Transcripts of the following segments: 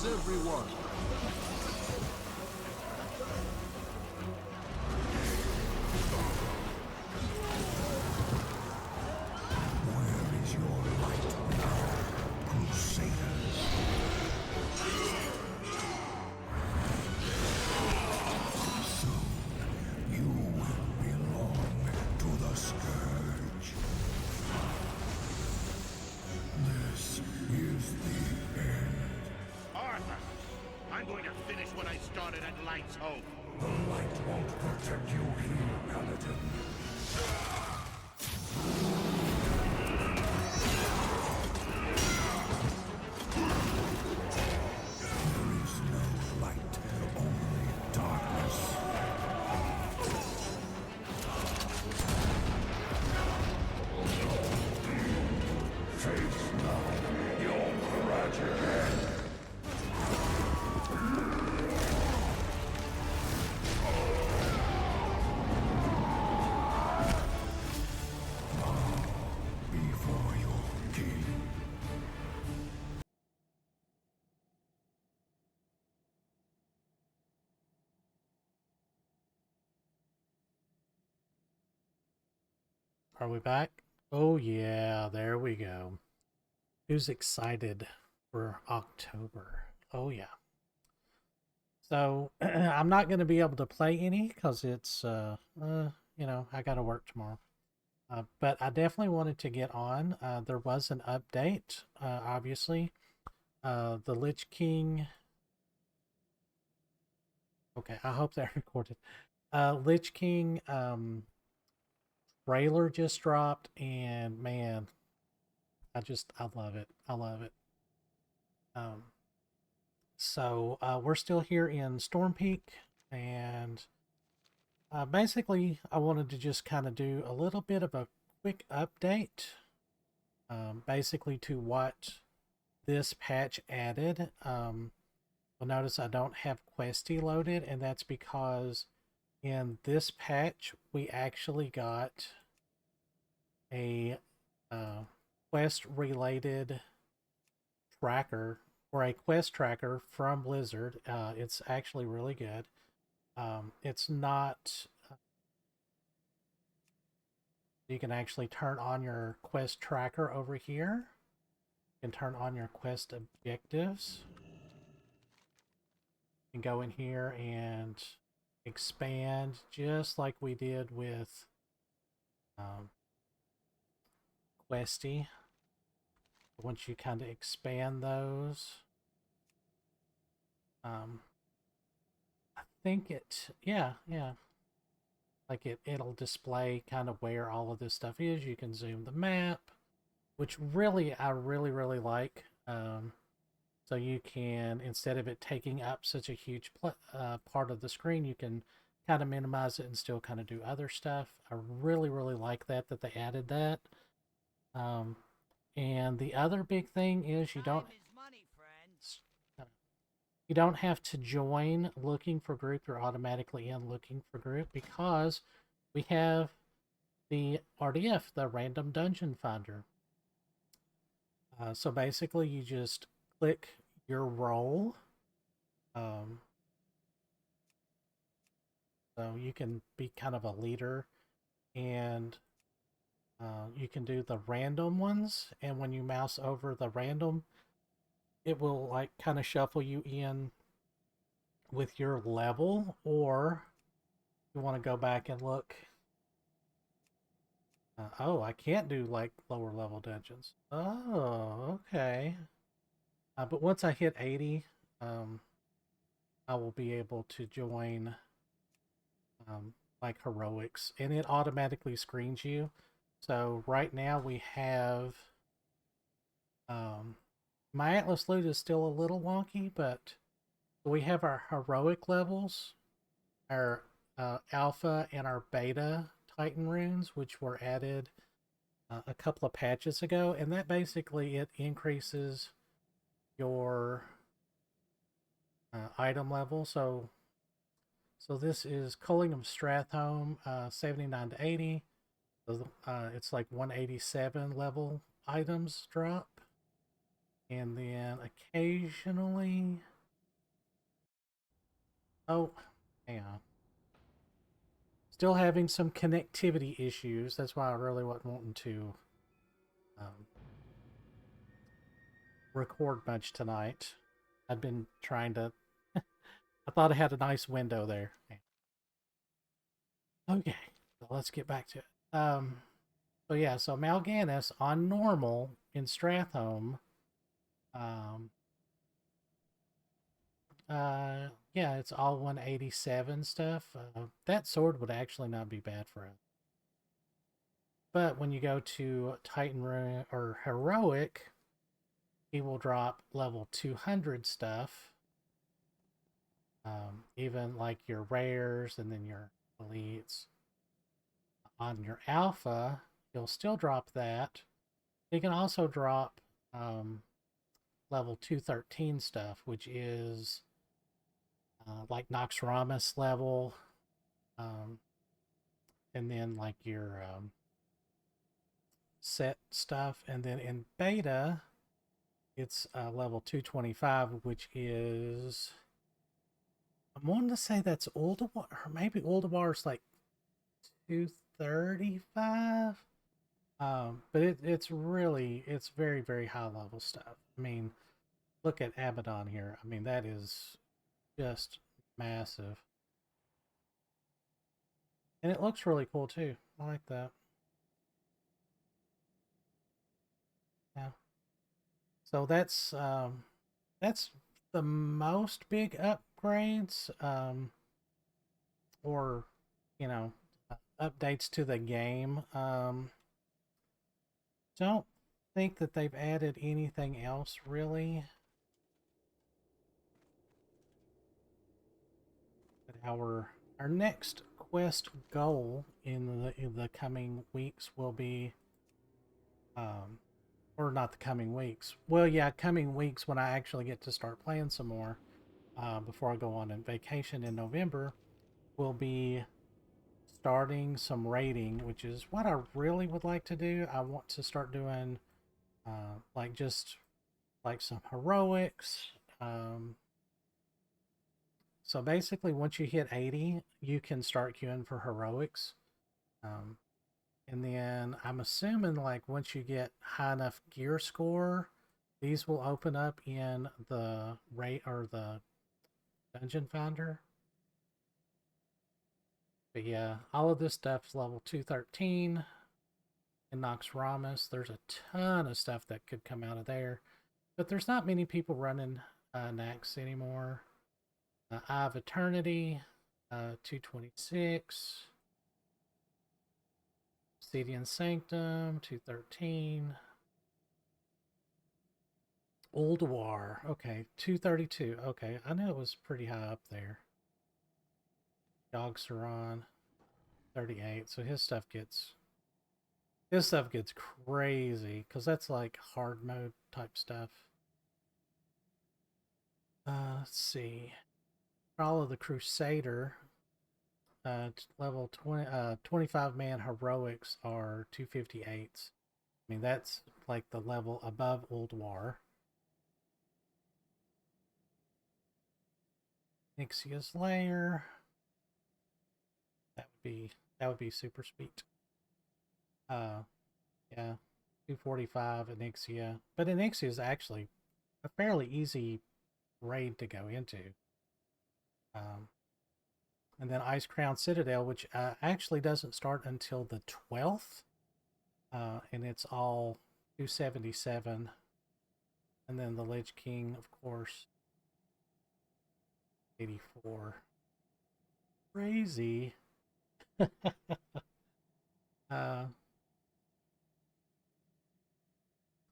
Everyone. Where is your light now, Crusaders? Soon you will belong to the Scourge. This is the end. Arthas! I'm going to finish what I started at Light's Hope. The light won't protect you here, Paladin. There is no light, only darkness. Face now your tragic end. Before your king. Are we back? Oh yeah, there we go. Who's excited for October? Oh yeah. So I'm not going to be able to play any because it's you know, I got to work tomorrow. But I definitely wanted to get on. There was an update, obviously. The Lich King. Okay, I hope that recorded. Lich King trailer just dropped, and man, I love it. I love it. So we're still here in Storm Peak, and basically I wanted to just kind of do a little bit of a quick update, basically to what this patch added. You'll notice I don't have Questy loaded, and that's because in this patch we actually got a quest related tracker, or a quest tracker from Blizzard. It's actually really good. It's not you can actually turn on your quest tracker over here. You can turn on your quest objectives and go in here and expand just like we did with Questy. Once you kind of expand those, I think yeah, like it'll display kind of where all of this stuff is. You can zoom the map, which I really like. So you can, instead of it taking up such a huge part of the screen, you can kind of minimize it and still kind of do other stuff. I really like that they added that. And the other big thing is you don't have to join looking for group. You're automatically in looking for group because we have the RDF, the Random Dungeon Finder. So basically you just click your role. So you can be kind of a leader, and you can do the random ones, and when you mouse over the random, it will like kind of shuffle you in with your level, or You want to go back and look. Oh, I can't do like lower level dungeons. Oh, okay. But once I hit 80, um, I will be able to join like heroics, and it automatically screens you. So right now we have my Atlas loot is still a little wonky, but we have our heroic levels, our alpha and our beta Titan runes, which were added a couple of patches ago, and that basically it increases your item level. So this is Culling Stratholme, 79 to 80. So, it's like 187 level items drop. And then occasionally... Oh, hang on. Still having some connectivity issues. That's why I really wasn't wanting to record much tonight. I've been trying to... I thought I had a nice window there. Okay, so let's get back to it. So yeah, so Mal'Ganis on normal in Stratholme, um, yeah, it's all 187 stuff. That sword would actually not be bad for it. But when you go to Titan Rune or Heroic, he will drop level 200 stuff. Even like your rares and then your elites. On your alpha, you'll still drop that. You can also drop level 213 stuff, which is like Nox Ramus level, um, and then like your set stuff. And then in beta, it's level 225, which is, I'm wanting to say that's Ulduar, or maybe Ulduar's like 235. But it's really, it's very, very high level stuff. I mean, look at Abaddon here. I mean, that is just massive. And it looks really cool too. I like that. Yeah. So that's the most big upgrades, or you know, updates to the game. Don't think that they've added anything else really. But our next quest goal in the coming weeks will be, or not the coming weeks. Well, yeah, coming weeks when I actually get to start playing some more, before I go on vacation in November, will be starting some raiding, which is what I really would like to do. I want to start doing like just like some heroics. So basically, once you hit 80, you can start queuing for heroics. Um, and then I'm assuming like once you get high enough gear score, these will open up in the rate or the dungeon finder. But yeah, all of this stuff's level 213 in Nox Ramus. There's a ton of stuff that could come out of there. But there's not many people running Nax anymore. Eye of Eternity, 226. Obsidian Sanctum, 213. Ulduar, okay, 232. Okay, I know it was pretty high up there. Dog Saran, 38. So his stuff gets crazy because that's like hard mode type stuff. Let's see. Crawl of the Crusader, level 20, 25 man heroics are 258s. I mean, that's like the level above Ulduar. Nixia's Lair. That would be super sweet. Uh, yeah, 245 Anixia, but Anixia is actually a fairly easy raid to go into. And then Ice Crown Citadel, which actually doesn't start until the 12th. And it's all 277. And then the Lich King, of course, 84. Crazy. uh,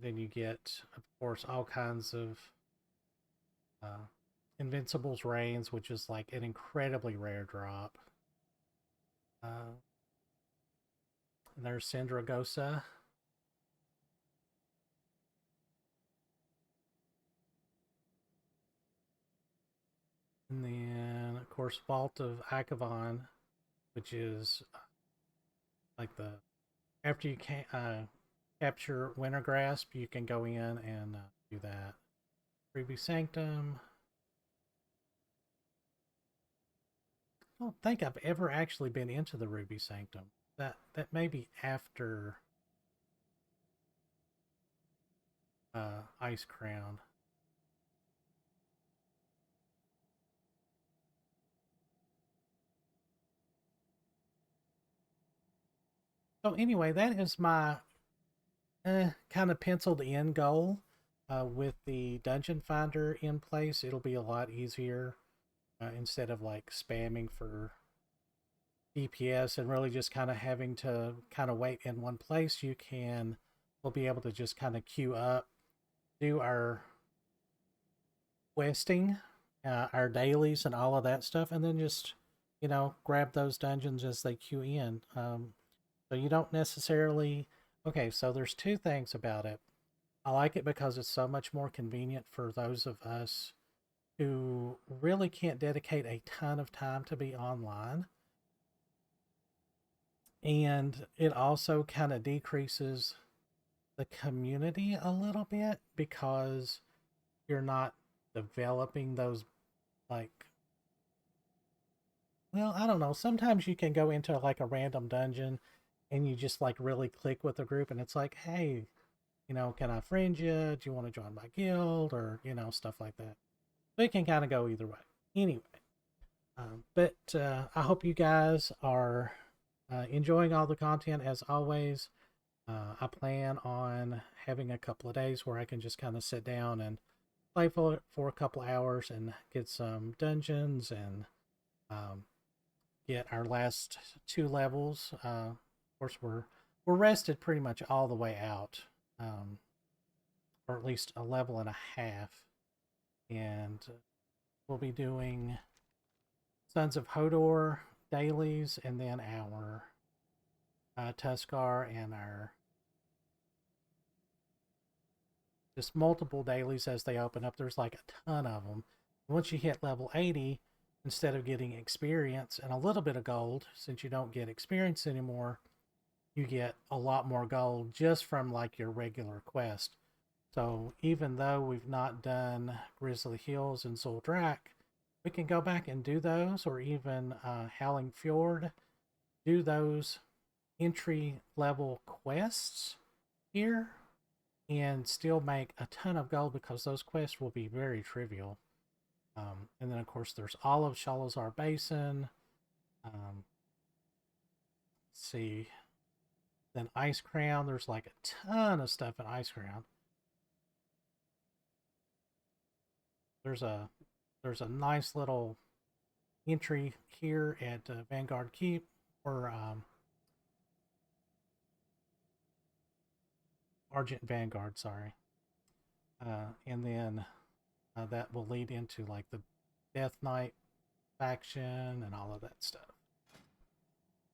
then you get, of course, all kinds of Invincible's Reigns, which is like an incredibly rare drop. And there's Syndragosa. And then, of course, Vault of Akavon, which is like the after you can capture Wintergrasp, you can go in and do that. Ruby Sanctum. I don't think I've ever actually been into the Ruby Sanctum. That may be after Ice Crown. So anyway, that is my kind of penciled in goal. With the dungeon finder in place, it'll be a lot easier instead of like spamming for DPS and really just kind of having to kind of wait in one place. We'll be able to just kind of queue up, do our questing, our dailies and all of that stuff, and then just, grab those dungeons as they queue in. So you don't necessarily... Okay, so there's two things about it. I like it because it's so much more convenient for those of us who really can't dedicate a ton of time to be online. And it also kind of decreases the community a little bit because you're not developing those, like, well, I don't know. Sometimes you can go into like a random dungeon and you just like really click with the group and it's like, hey, can I friend you? Do you want to join my guild? Or, stuff like that. So it can kind of go either way. Anyway, but I hope you guys are enjoying all the content as always. I plan on having a couple of days where I can just kind of sit down and play for a couple hours and get some dungeons and get our last 2 levels. Of course, we're rested pretty much all the way out. Or at least a level and a half. And we'll be doing Sons of Hodor dailies and then our Tuskar and our just multiple dailies as they open up. There's like a ton of them. Once you hit level 80, instead of getting experience and a little bit of gold, since you don't get experience anymore, you get a lot more gold just from like your regular quest. So even though we've not done Grizzly Hills and Zuldrak, we can go back and do those, or even Howling Fjord, do those entry level quests here and still make a ton of gold because those quests will be very trivial. And then of course there's all of Shalazar Basin. Let's see. Then Ice Crown, there's like a ton of stuff in Ice Crown. There's a nice little entry here at Vanguard Keep, or Argent Vanguard, sorry. And then that will lead into like the Death Knight faction and all of that stuff.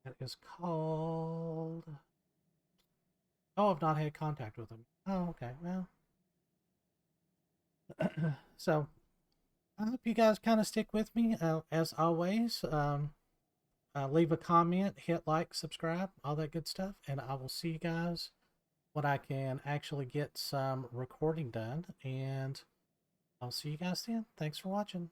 It is called... Oh, I've not had contact with them. Oh, okay, well. So, I hope you guys kind of stick with me, as always. Leave a comment, hit like, subscribe, all that good stuff. And I will see you guys when I can actually get some recording done. And I'll see you guys then. Thanks for watching.